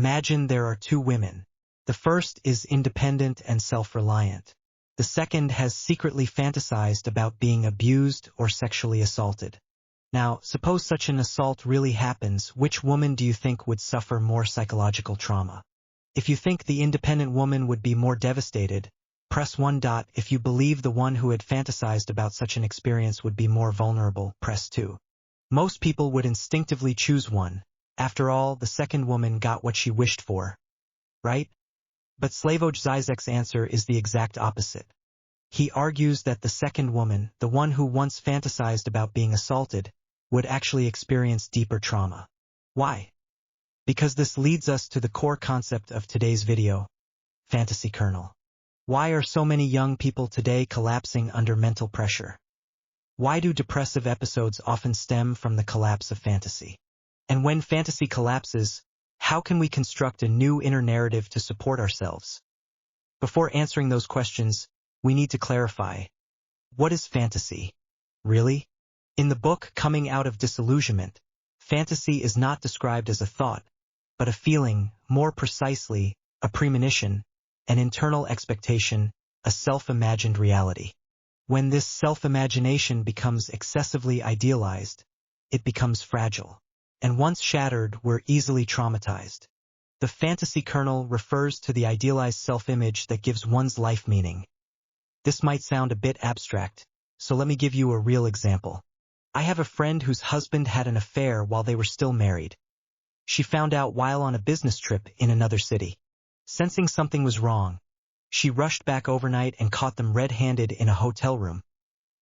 Imagine there are two women. The first is independent and self-reliant. The second has secretly fantasized about being abused or sexually assaulted. Now, suppose such an assault really happens, which woman do you think would suffer more psychological trauma? If you think the independent woman would be more devastated, press 1. If you believe the one who had fantasized about such an experience would be more vulnerable, press 2. Most people would instinctively choose 1. After all, the second woman got what she wished for, right? But Slavoj Žižek's answer is the exact opposite. He argues that the second woman, the one who once fantasized about being assaulted, would actually experience deeper trauma. Why? Because this leads us to the core concept of today's video, fantasy kernel. Why are so many young people today collapsing under mental pressure? Why do depressive episodes often stem from the collapse of fantasy? And when fantasy collapses, how can we construct a new inner narrative to support ourselves? Before answering those questions, we need to clarify. What is fantasy? Really? In the book Coming Out of Disillusionment, fantasy is not described as a thought, but a feeling, more precisely, a premonition, an internal expectation, a self-imagined reality. When this self-imagination becomes excessively idealized, it becomes fragile. And once shattered, we're easily traumatized. The fantasy kernel refers to the idealized self-image that gives one's life meaning. This might sound a bit abstract, so let me give you a real example. I have a friend whose husband had an affair while they were still married. She found out while on a business trip in another city. Sensing something was wrong, she rushed back overnight and caught them red-handed in a hotel room.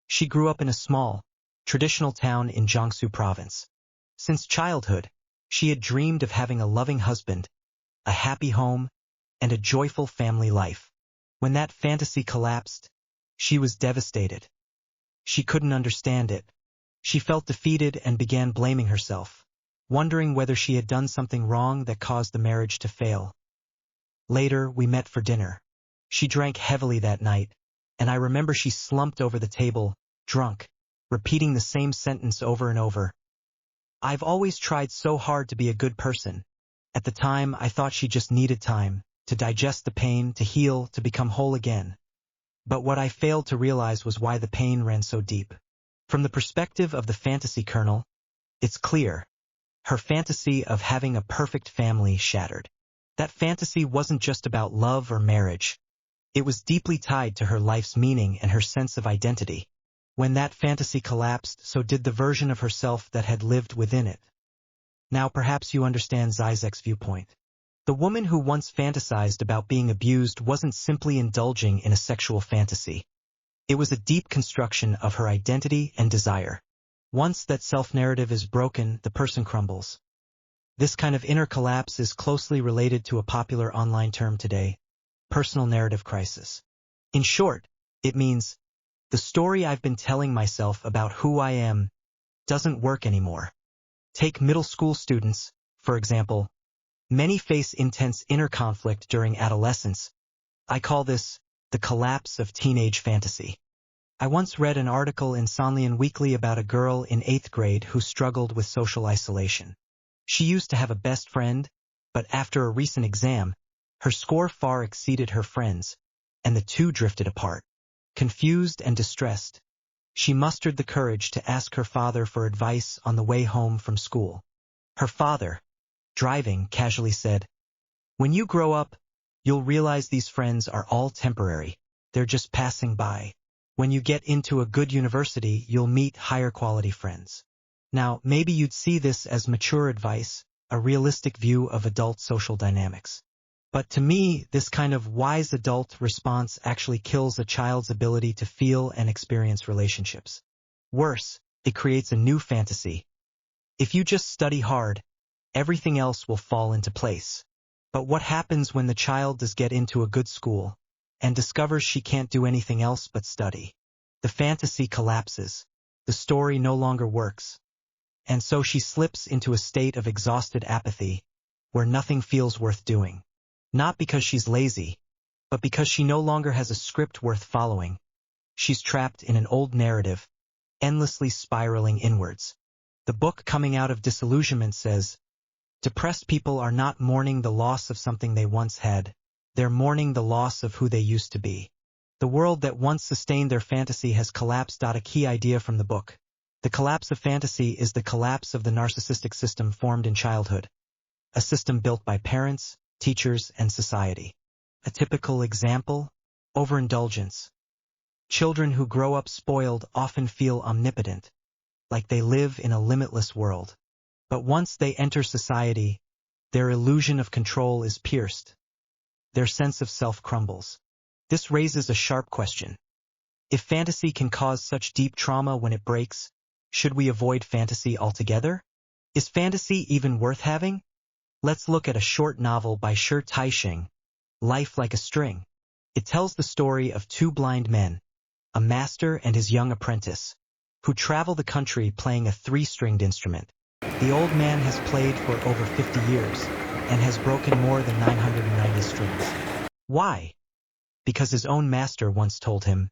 She grew up in a small, traditional town in Jiangsu province. Since childhood, she had dreamed of having a loving husband, a happy home, and a joyful family life. When that fantasy collapsed, she was devastated. She couldn't understand it. She felt defeated and began blaming herself, wondering whether she had done something wrong that caused the marriage to fail. Later, we met for dinner. She drank heavily that night, and I remember she slumped over the table, drunk, repeating the same sentence over and over. I've always tried so hard to be a good person. At the time, I thought she just needed time, to digest the pain, to heal, to become whole again. But what I failed to realize was why the pain ran so deep. From the perspective of the fantasy kernel, it's clear. Her fantasy of having a perfect family shattered. That fantasy wasn't just about love or marriage. It was deeply tied to her life's meaning and her sense of identity. When that fantasy collapsed, so did the version of herself that had lived within it. Now perhaps you understand Žižek's viewpoint. The woman who once fantasized about being abused wasn't simply indulging in a sexual fantasy. It was a deep construction of her identity and desire. Once that self-narrative is broken, the person crumbles. This kind of inner collapse is closely related to a popular online term today, personal narrative crisis. In short, it means, the story I've been telling myself about who I am doesn't work anymore. Take middle school students, for example. Many face intense inner conflict during adolescence. I call this the collapse of teenage fantasy. I once read an article in Sonlian Weekly about a girl in 8th grade who struggled with social isolation. She used to have a best friend, but after a recent exam, her score far exceeded her friends, and the two drifted apart. Confused and distressed, she mustered the courage to ask her father for advice on the way home from school. Her father, driving, casually said, "When you grow up, you'll realize these friends are all temporary. They're just passing by. When you get into a good university, you'll meet higher quality friends." Now, maybe you'd see this as mature advice, a realistic view of adult social dynamics. But to me, this kind of wise adult response actually kills a child's ability to feel and experience relationships. Worse, it creates a new fantasy. If you just study hard, everything else will fall into place. But what happens when the child does get into a good school and discovers she can't do anything else but study? The fantasy collapses. The story no longer works. And so she slips into a state of exhausted apathy, where nothing feels worth doing. Not because she's lazy, but because she no longer has a script worth following. She's trapped in an old narrative, endlessly spiraling inwards. The book Coming Out of Disillusionment says, Depressed people are not mourning the loss of something they once had, they're mourning the loss of who they used to be. The world that once sustained their fantasy has collapsed. A key idea from the book. The collapse of fantasy is the collapse of the narcissistic system formed in childhood, a system built by parents, teachers, and society. A typical example? Overindulgence. Children who grow up spoiled often feel omnipotent, like they live in a limitless world. But once they enter society, their illusion of control is pierced. Their sense of self crumbles. This raises a sharp question. If fantasy can cause such deep trauma when it breaks, should we avoid fantasy altogether? Is fantasy even worth having? Let's look at a short novel by Shi Taixing, Life Like a String. It tells the story of two blind men, a master and his young apprentice, who travel the country playing a three-stringed instrument. The old man has played for over 50 years and has broken more than 990 strings. Why? Because his own master once told him,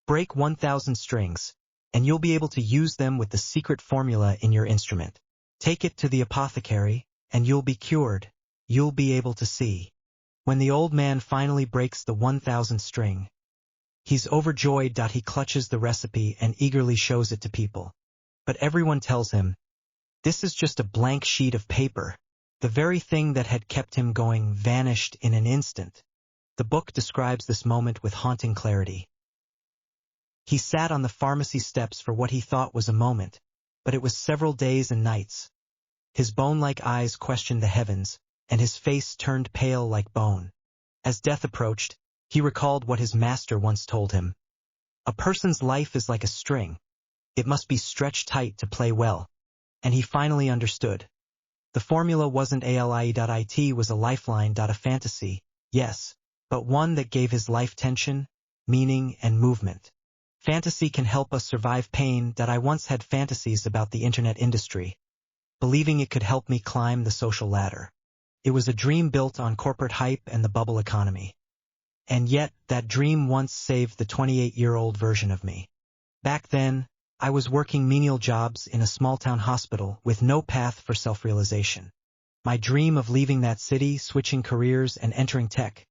break 1,000 strings, and you'll be able to use them with the secret formula in your instrument. Take it to the apothecary, and you'll be cured. You'll be able to see. When the old man finally breaks the 1,000th string, he's overjoyed. He clutches the recipe and eagerly shows it to people. But everyone tells him, this is just a blank sheet of paper. The very thing that had kept him going vanished in an instant. The book describes this moment with haunting clarity. He sat on the pharmacy steps for what he thought was a moment, but it was several days and nights. His bone-like eyes questioned the heavens, and his face turned pale like bone. As death approached, he recalled what his master once told him. A person's life is like a string. It must be stretched tight to play well. And he finally understood. The formula wasn't it was a lifeline. A fantasy, yes, but one that gave his life tension, meaning, and movement. Fantasy can help us survive pain. I once had fantasies about the internet industry, believing it could help me climb the social ladder. It was a dream built on corporate hype and the bubble economy. And yet, that dream once saved the 28-year-old version of me. Back then, I was working menial jobs in a small-town hospital with no path for self-realization. My dream of leaving that city, switching careers, and entering tech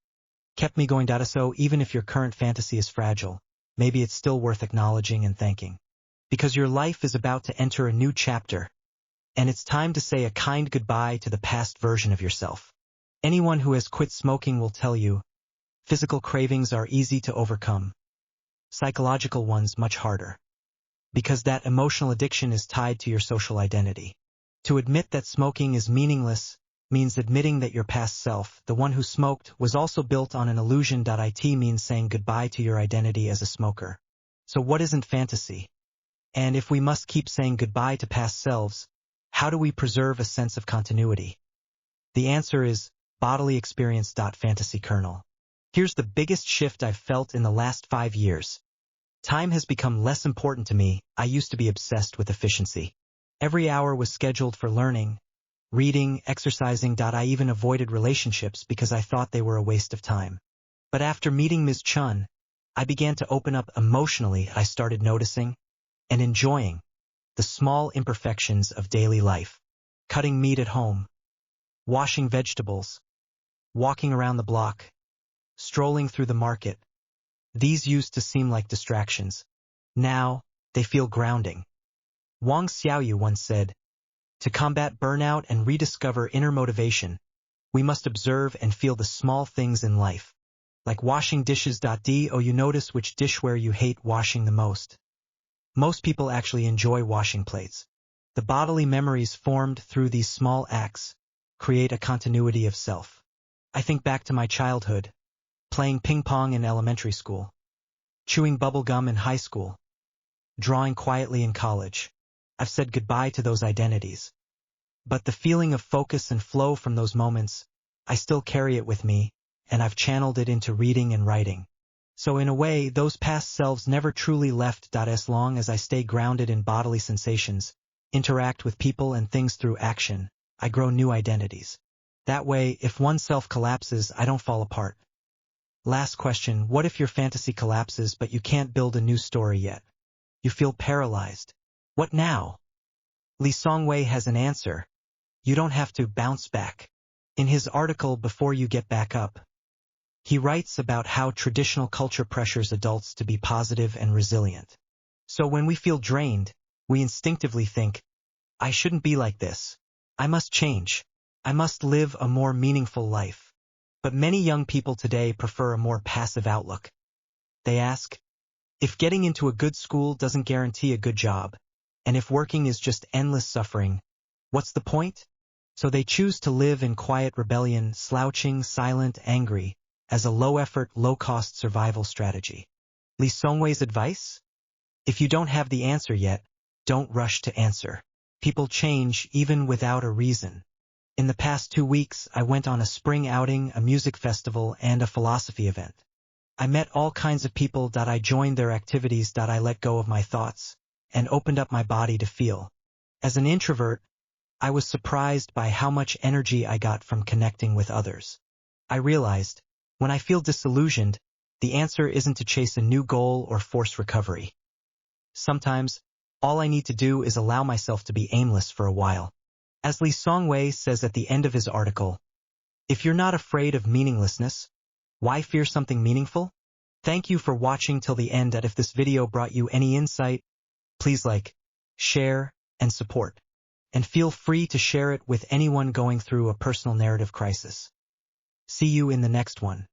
kept me going. So even if your current fantasy is fragile, maybe it's still worth acknowledging and thanking. Because your life is about to enter a new chapter, and it's time to say a kind goodbye to the past version of yourself. Anyone who has quit smoking will tell you, physical cravings are easy to overcome. Psychological ones much harder. Because that emotional addiction is tied to your social identity. To admit that smoking is meaningless means admitting that your past self, the one who smoked, was also built on an illusion. It means saying goodbye to your identity as a smoker. So what isn't fantasy? And if we must keep saying goodbye to past selves, how do we preserve a sense of continuity? The answer is bodily experience. Fantasy kernel. Here's the biggest shift I've felt in the last 5 years. Time has become less important to me. I used to be obsessed with efficiency. Every hour was scheduled for learning, reading, exercising. I even avoided relationships because I thought they were a waste of time. But after meeting Ms. Chun, I began to open up emotionally. I started noticing and enjoying the small imperfections of daily life. Cutting meat at home, washing vegetables, walking around the block, strolling through the market. These used to seem like distractions. Now, they feel grounding. Wang Xiaoyu once said, to combat burnout and rediscover inner motivation, we must observe and feel the small things in life. Like washing dishes. Do you notice which dishware you hate washing the most? Most people actually enjoy washing plates. The bodily memories formed through these small acts create a continuity of self. I think back to my childhood, playing ping pong in elementary school, chewing bubble gum in high school, drawing quietly in college. I've said goodbye to those identities. But the feeling of focus and flow from those moments, I still carry it with me, and I've channeled it into reading and writing. So in a way, those past selves never truly left. As long as I stay grounded in bodily sensations, interact with people and things through action, I grow new identities. That way, if one self collapses, I don't fall apart. Last question, what if your fantasy collapses but you can't build a new story yet? You feel paralyzed. What now? Li Songwei has an answer. you don't have to bounce back. In his article Before You Get Back Up, he writes about how traditional culture pressures adults to be positive and resilient. So when we feel drained, we instinctively think, I shouldn't be like this. I must change. I must live a more meaningful life. But many young people today prefer a more passive outlook. They ask, if getting into a good school doesn't guarantee a good job, and if working is just endless suffering, what's the point? So they choose to live in quiet rebellion, slouching, silent, angry, as a low-effort, low-cost survival strategy. Lee Songwei's advice? If you don't have the answer yet, don't rush to answer. People change even without a reason. In the past 2 weeks, I went on a spring outing, a music festival, and a philosophy event. I met all kinds of people. I joined their activities. I let go of my thoughts and opened up my body to feel. As an introvert, I was surprised by how much energy I got from connecting with others. I realized, when I feel disillusioned, the answer isn't to chase a new goal or force recovery. Sometimes, all I need to do is allow myself to be aimless for a while. As Lee Songwei says at the end of his article, if you're not afraid of meaninglessness, why fear something meaningful? Thank you for watching till the end. And if this video brought you any insight, please like, share, and support. And feel free to share it with anyone going through a personal narrative crisis. See you in the next one.